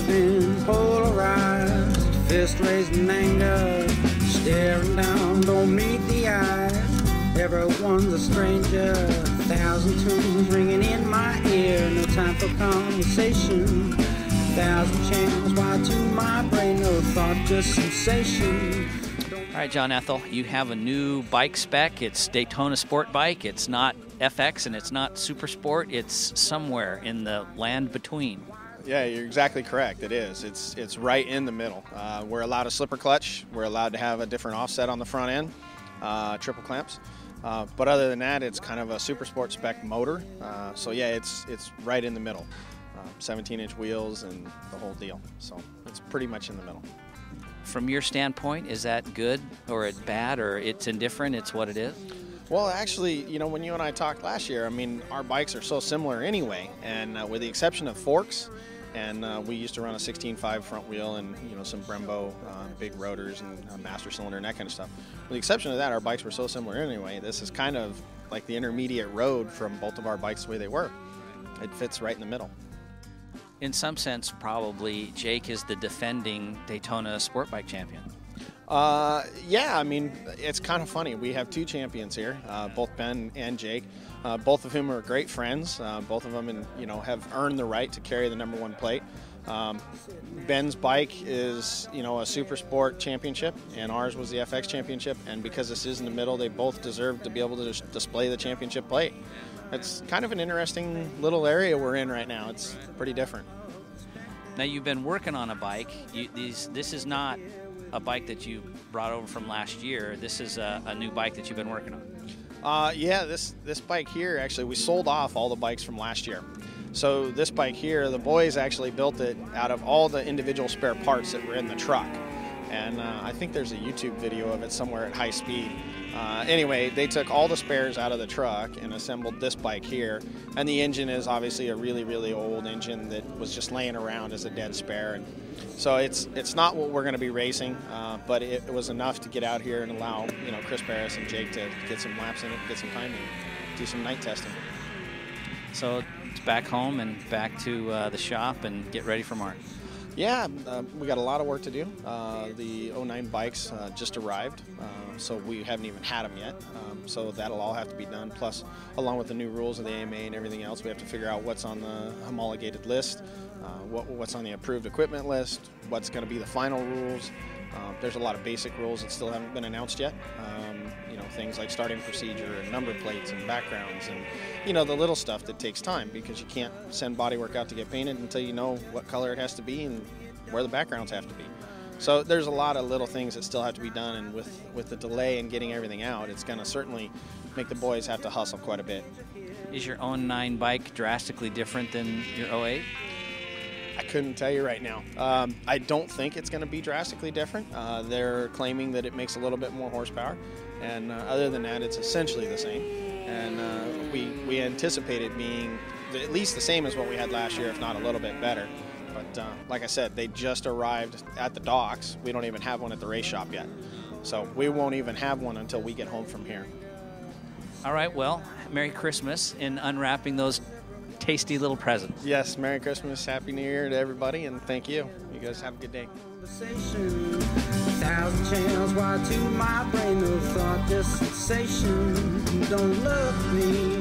been polarized, fist raised in anger, staring down, don't meet the eyes. Everyone's a stranger, 1,000 tunes ringing in my ear, no time for conversation. 1,000 channels wired to my brain, no thought, just sensation. All right, John Ethell, you have a new bike spec. It's Daytona SportBike. It's not FX and it's not Super Sport. It's somewhere in the land between. Yeah, you're exactly correct. It is. It's right in the middle. We're allowed a slipper clutch. We're allowed to have a different offset on the front end, triple clamps. But other than that, it's kind of a Super Sport spec motor. So yeah, it's right in the middle. 17-inch wheels and the whole deal. So it's pretty much in the middle. From your standpoint, is that good or it's bad or it's indifferent? It's what it is? Well, actually, you know, when you and I talked last year, I mean, our bikes are so similar anyway, and with the exception of forks, and we used to run a 16.5 front wheel and, you know, some Brembo big rotors and a master cylinder and that kind of stuff. With the exception of that, our bikes were so similar anyway. This is kind of like the intermediate road from both of our bikes the way they were. It fits right in the middle. In some sense, probably Jake is the defending Daytona SportBike champion. Yeah, I mean, it's kind of funny. We have two champions here, both Ben and Jake, both of whom are great friends. Both of them, you know, have earned the right to carry the #1 plate. Ben's bike is, you know, a Super Sport championship, and ours was the FX championship. And because this is in the middle, they both deserve to be able to display the championship plate. It's kind of an interesting little area we're in right now. It's pretty different. Now, you've been working on a bike. This is not a bike that you brought over from last year. This is a new bike that you've been working on. Yeah, this bike here, actually, we sold off all the bikes from last year. So this bike here, the boys actually built it out of all the individual spare parts that were in the truck. And I think there's a YouTube video of it somewhere at high speed. Anyway, they took all the spares out of the truck and assembled this bike here. And the engine is obviously a really, really old engine that was just laying around as a dead spare. And so it's not what we're going to be racing, but it was enough to get out here and allow, you know, Chris Barris and Jake to get some laps in it, get some time in, do some night testing. So it's back home and back to the shop and get ready for March. Yeah, we got a lot of work to do. The 09 bikes just arrived, so we haven't even had them yet. So that'll all have to be done. Plus, along with the new rules of the AMA and everything else, we have to figure out what's on the homologated list, what's on the approved equipment list, what's going to be the final rules. There's a lot of basic rules that still haven't been announced yet. You know, things like starting procedure and number plates and backgrounds and, you know, the little stuff that takes time because you can't send bodywork out to get painted until you know what color it has to be and where the backgrounds have to be. So there's a lot of little things that still have to be done, and with the delay in getting everything out, it's going to certainly make the boys have to hustle quite a bit. Is your 09 bike drastically different than your 08? I couldn't tell you right now. I don't think it's going to be drastically different. They're claiming that it makes a little bit more horsepower, and other than that, it's essentially the same. And we anticipate it being at least the same as what we had last year, if not a little bit better. But like I said, they just arrived at the docks. We don't even have one at the race shop yet. So we won't even have one until we get home from here. All right, well, Merry Christmas in unwrapping those tasty little presents. Yes, Merry Christmas, Happy New Year to everybody, and thank you. You guys have a good day. 1,000 channels wired to my brain, no thought, just sensation. Don't love me.